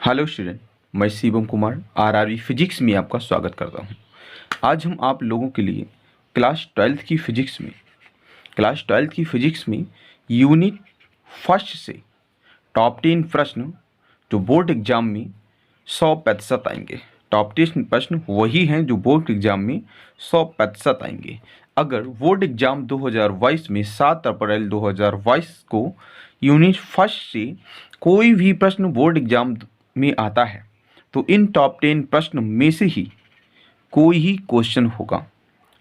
Hello student, मैं Shivam Kumar RRB physics में आपका स्वागत करता हूं। आज हम आप लोगों के लिए क्लास ट्वेल्थ की फिजिक्स में यूनिट फर्स्ट से टॉप 10 प्रश्न जो बोर्ड एग्जाम में 100% आएंगे। टॉप 10 प्रश्न वही हैं जो बोर्ड एग्जाम में 100% आएंगे। अगर बोर्ड एग्जाम 2022 में 7 अप्रैल 2022 को यूनिट फर्स्ट से कोई भी प्रश्न बोर्ड एग्जाम में आता है तो इन टॉप 10 प्रश्न में से ही कोई ही क्वेश्चन होगा।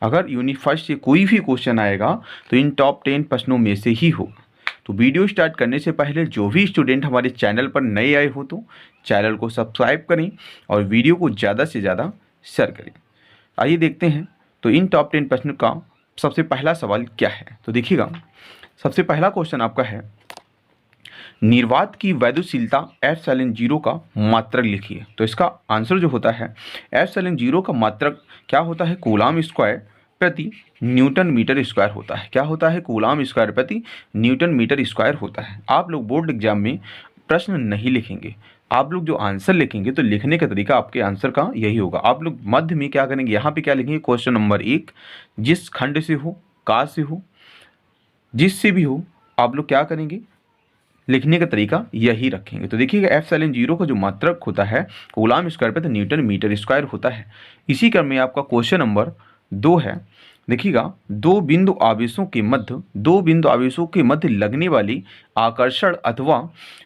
अगर यूनिट फर्स्ट से कोई भी क्वेश्चन आएगा तो इन टॉप 10 प्रश्नों में से ही होगा। तो वीडियो स्टार्ट करने से पहले जो भी स्टूडेंट हमारे चैनल पर नए आए हो तो चैनल को सब्सक्राइब करें और वीडियो को ज़्यादा से ज़्यादा शेयर करें। आइए देखते हैं तो इन टॉप 10 प्रश्न का सबसे पहला सवाल क्या है। तो देखिएगा, सबसे पहला क्वेश्चन आपका है, निर्वात की वैद्युशीलता एप्सिलॉन0 का मात्रक लिखिए। तो इसका आंसर जो होता है एप्सिलॉन0 का मात्रक क्या होता है, कूलाम स्क्वायर प्रति न्यूटन मीटर स्क्वायर होता है। क्या होता है, कूलाम स्क्वायर प्रति न्यूटन मीटर स्क्वायर होता है। आप लोग बोर्ड एग्जाम में प्रश्न नहीं लिखेंगे, आप लोग जो आंसर लिखेंगे तो लिखने का तरीका आपके आंसर का यही होगा। आप लोग मध्य में क्या करेंगे, यहाँ पे क्या लिखेंगे, क्वेश्चन नंबर 1 जिस खंड से हो, का से हो, जिससे भी हो, आप लोग क्या करेंगे, लिखने का तरीका यही रखेंगे। तो देखिएगा एप्सिलॉन0 का जो मात्रक होता है कूलाम स्क्वायर पे तो न्यूटन मीटर स्क्वायर होता है। इसी क्रम में आपका क्वेश्चन नंबर 2 है। देखिएगा, दो बिंदु आवेशों के मध्य लगने वाली आकर्षण अथवा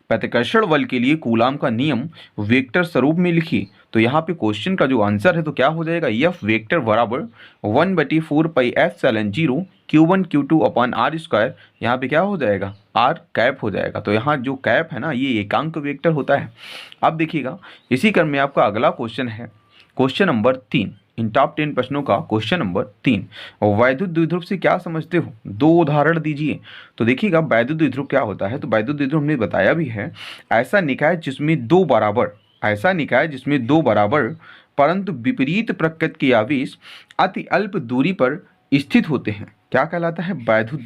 प्रतिकर्षण बल के लिए कूलाम का नियम वेक्टर स्वरूप में लिखिए। तो यहाँ पे क्वेश्चन का जो आंसर है तो क्या हो जाएगा, एफ वेक्टर बराबर 1/4 pi epsilon Q1 Q2 upon r square. यहाँ पे क्या हो जाएगा, आर कैप हो जाएगा। तो यहाँ जो कैप है ना, ये एकांक वेक्टर होता है। अब देखिएगा, इसी क्रम में आपका अगला क्वेश्चन है, क्वेश्चन नंबर 3। इन टॉप 10 प्रश्नों का क्वेश्चन नंबर 3, वैद्युत द्विध्रुव से क्या समझते हो, 2 उदाहरण दीजिए। तो देखिएगा, वैद्युत द्विध्रुव क्या होता है, तो वैद्युत द्विध्रुव हमने बताया भी है, ऐसा निकाय जिसमें दो बराबर परंतु विपरीत प्रकृति के आवेश अति अल्प दूरी पर स्थित होते हैं, क्या कहलाता है, वैद्युत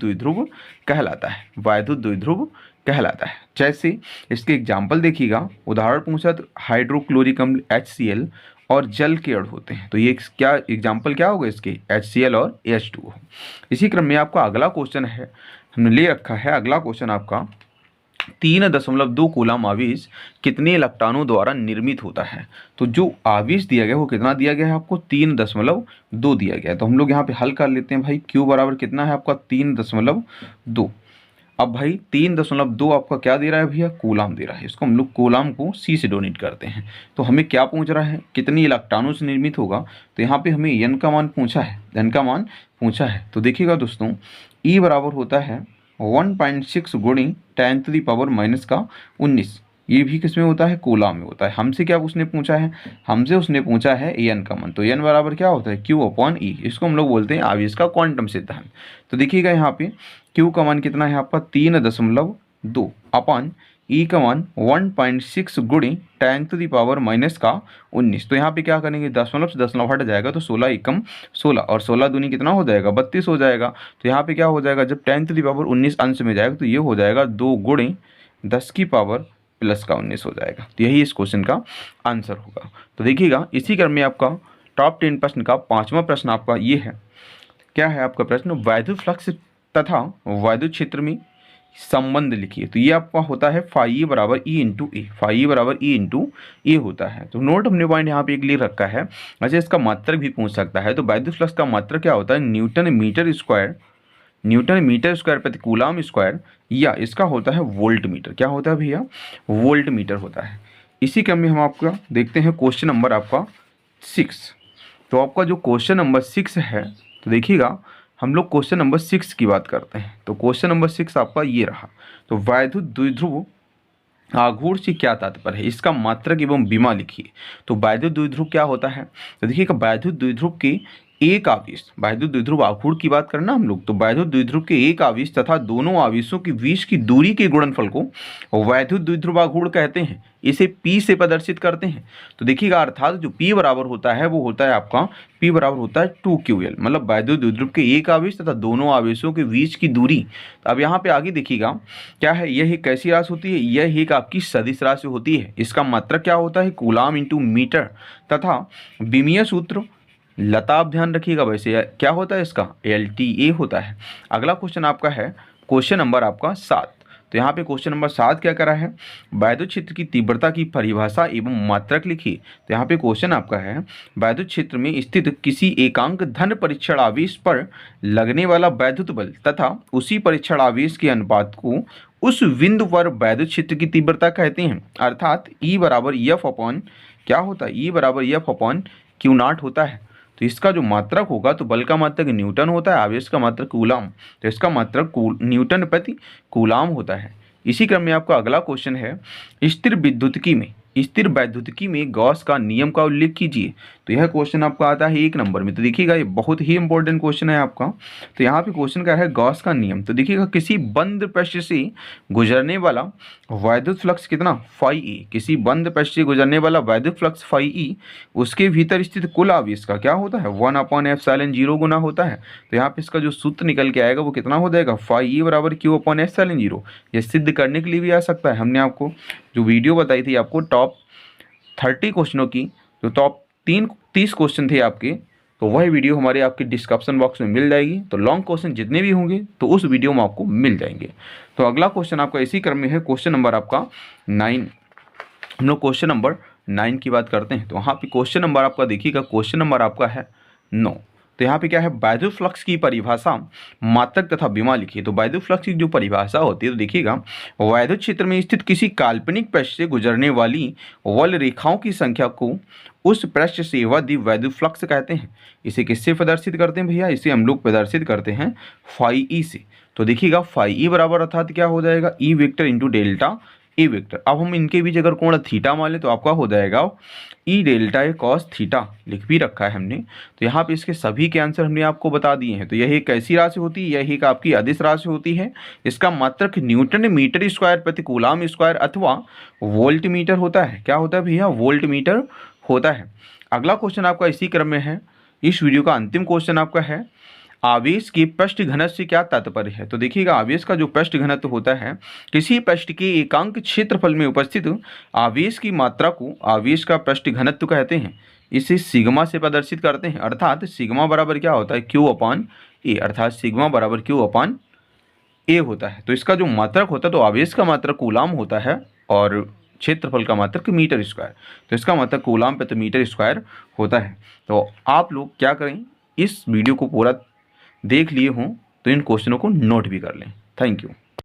द्विध्रुव कहलाता है। जैसे इसके एग्जाम्पल देखिएगा, उदाहरण पूछा तो हाइड्रोक्लोरिक अम्ल HCl और जल के अणु होते हैं। तो ये क्या एग्जाम्पल क्या होगा इसके, HCl और H2O। इसी क्रम में आपका अगला क्वेश्चन है, हमने ले रखा है अगला क्वेश्चन आपका, 3.2 कूलाम आवेश कितने इलेक्ट्रॉनों द्वारा निर्मित होता है। तो जो आवेश दिया गया वो कितना दिया गया है आपको, 3.2 दिया गया है। तो हम लोग यहाँ पे हल कर लेते हैं भाई, Q बराबर कितना है आपका 3.2। अब भाई 3.2 आपका क्या दे रहा है भैया, कूलाम दे रहा है। इसको हम लोग कूलाम को C से डोनेट करते हैं। तो हमें क्या पूछ रहा है, कितनी इलेक्ट्रॉनों से निर्मित होगा। तो यहाँ पे हमें n का मान पूछा है। तो देखिएगा दोस्तों, E बराबर होता है 1.6 गुणी 10⁻⁻19। ये भी किसमें होता है, कूलाम में होता है। हमसे क्या उसने पूछा है, हमसे उसने पूछा है n का मान। तो n बराबर क्या होता है, Q अपॉन E। इसको हम लोग बोलते हैं आवेश का क्वांटम सिद्धांत। तो देखिएगा यहाँ पे Q का मान कितना है आपका 3.2 अपॉन E का मान 1.6 गुणी 10⁻⁻19। तो यहाँ पे क्या करेंगे, दशमलव से दशमलव हट जाएगा तो 16 एकम 16 और 16 दूनी कितना हो जाएगा, 32 हो जाएगा। तो यहाँ पे क्या हो जाएगा, जब 10⁻19 अंश में जाएगा तो ये हो जाएगा 2 गुणी 10⁻+19 हो जाएगा। तो यही इस क्वेश्चन का आंसर होगा। तो देखिएगा, इसी क्रम में आपका टॉप 10 प्रश्न का 5वां प्रश्न आपका ये है, क्या है आपका प्रश्न, वैद्युत फ्लक्स तथा वैद्युत क्षेत्र में संबंध लिखिए। तो ये आपका होता है फाई बराबर E इंटू ए होता है। तो नोट हमने पॉइंट यहाँ पे एक लिख रखा है। अच्छा, इसका मात्रक भी पूछ सकता है। तो वैद्युत फ्लक्स का मात्रक क्या होता है, न्यूटन मीटर स्क्वायर प्रति कूलाम स्क्वायर, या इसका होता है वोल्ट मीटर। क्या होता है भैया, वोल्ट मीटर होता है। इसी क्रम में हम आपका देखते हैं क्वेश्चन नंबर आपका 6। तो आपका जो क्वेश्चन नंबर 6 है, तो देखिएगा हम लोग क्वेश्चन नंबर 6 की बात करते हैं। तो क्वेश्चन नंबर 6 आपका ये रहा। तो वैद्युत द्विध्रुव आघूर्ण से क्या तात्पर्य है, इसका मात्रक एवं विमा लिखिए। तो वैद्युत द्विध्रुव क्या होता है, तो देखिएगा वैद्युत द्विध्रुव के एक आवेश, वैद्युत द्विध्रुव आघूर्ण की बात करना हम लोग, तो वैद्युत द्विध्रुव के एक आवेश तथा दोनों आवेशों के बीच की दूरी के गुणनफल को वैद्युत द्विध्रुव आघूर्ण कहते हैं। इसे P से प्रदर्शित करते हैं। तो देखिएगा, अर्थात जो P बराबर होता है वो होता है आपका P बराबर होता है 2QL, मतलब वैद्युत द्विध्रुव के एक आवेश तथा दोनों आवेशों के बीच की दूरी। तो अब यहाँ पे आगे देखिएगा क्या है, यह एक कैसी राशि होती है, यह एक आपकी सदिश राशि होती है। इसका मात्रक क्या होता है, कूलाम इंटू मीटर, तथा विमीय सूत्र लता आप ध्यान रखिएगा, वैसे क्या होता है इसका LTA होता है। अगला क्वेश्चन आपका है क्वेश्चन नंबर आपका 7। तो यहाँ पे क्वेश्चन नंबर 7 क्या करा है, वैद्युत क्षेत्र की तीव्रता की परिभाषा एवं मात्रक लिखिए। तो यहाँ पे क्वेश्चन आपका है, वैद्युत क्षेत्र में स्थित किसी एकांक धन परीक्षण आवेश पर लगने वाला वैद्युत बल तथा उसी परीक्षण आवेश के अनुपात को उस बिंदु पर वैद्युत क्षेत्र की तीव्रता कहते हैं। अर्थात E बराबर F अपॉन क्या होता है, E बराबर F अपॉन Q0 होता है। तो इसका जो मात्रक होगा, तो बल का मात्रक न्यूटन होता है, आवेश का मात्रक कूलाम, तो इसका मात्रक न्यूटन प्रति कूलाम होता है। इसी क्रम में आपका अगला क्वेश्चन है, स्थिर वैद्युतिकी में गॉस का नियम का उल्लेख कीजिए। तो यह क्वेश्चन आपका आता है 1 नंबर में। तो देखिएगा, ये बहुत ही इंपॉर्टेंट क्वेश्चन है आपका। तो यहाँ पे क्वेश्चन क्या है, गॉस का नियम। तो देखिएगा, किसी बंद पृष्ठ से गुजरने वाला वैद्युत फ्लक्स कितना फाई E, किसी बंद पृष्ठ से गुजरने वाला वैद्युत फ्लक्स फाई E, उसके भीतर स्थित कुल आवेश का क्या होता है 1/ε0 गुना होता है। तो यहाँ पे इसका जो सूत्र निकल के आएगा वो कितना हो जाएगा, फाई E बराबर Q/ε0। यह सिद्ध करने के लिए भी आ सकता है। हमने आपको जो वीडियो बताई थी आपको टॉप 30 क्वेश्चनों की, जो टॉप 30 क्वेश्चन थे आपके, तो वह वीडियो हमारे आपके डिस्क्रिप्शन बॉक्स में मिल जाएगी। तो लॉन्ग क्वेश्चन जितने भी होंगे तो उस वीडियो में आपको मिल जाएंगे। तो अगला क्वेश्चन आपका इसी क्रम में है, क्वेश्चन नंबर आपका 9। हम लोग क्वेश्चन नंबर 9 की बात करते हैं। तो वहाँ पे क्वेश्चन नंबर आपका देखिएगा, क्वेश्चन नंबर आपका है 9। तो यहाँ पे क्या है, वैद्युत फ्लक्स की परिभाषा, मात्रक तथा विमा लिखिए। तो वैद्युत फ्लक्स की जो परिभाषा होती है, तो देखिएगा, वैद्युत क्षेत्र में स्थित किसी काल्पनिक पृष्ठ से गुजरने वाली वल रेखाओं की संख्या को उस पृष्ठ से वह वैद्युत फ्लक्स कहते हैं। इसे किससे प्रदर्शित करते हैं भैया, इसे हम लोग प्रदर्शित करते हैं फाई E से। तो देखिएगा, फाई E बराबर अर्थात क्या हो जाएगा, E vector into delta A vector. अब हम इनके बीच अगर कोण थीटा मान लें तो आपका हो जाएगा E delta A cos theta, लिख भी रखा है हमने। तो यहाँ पे इसके सभी के आंसर हमने आपको बता दिए हैं। तो यह एक कैसी राशि होती है, यह एक आपकी अदिश राशि होती है। इसका मात्रक न्यूटन मीटर स्क्वायर प्रति कूलाम स्क्वायर अथवा वोल्ट मीटर होता है। क्या होता है भैया, वोल्ट मीटर होता है। अगला क्वेश्चन आपका इसी क्रम में है, इस वीडियो का अंतिम क्वेश्चन आपका है, आवेश के पृष्ठ घनत्व से क्या तात्पर्य है। तो देखिएगा, आवेश का जो पृष्ठ घनत्व होता है, किसी पृष्ठ के एकांक क्षेत्रफल में उपस्थित आवेश की मात्रा को आवेश का पृष्ठ घनत्व कहते हैं। इसे सिग्मा से प्रदर्शित करते हैं। अर्थात सिग्मा बराबर क्या होता है, Q/A, अर्थात सिग्मा बराबर Q/A होता है। तो इसका जो मात्रक होता है, तो आवेश का मात्रक कूलाम होता है और क्षेत्रफल का मात्रक मीटर स्क्वायर। तो इसका मात्रक कूलाम प्रति मीटर स्क्वायर होता है। तो आप लोग क्या करें, इस वीडियो को पूरा देख लिए हों तो इन क्वेश्चनों को नोट भी कर लें। Thank you.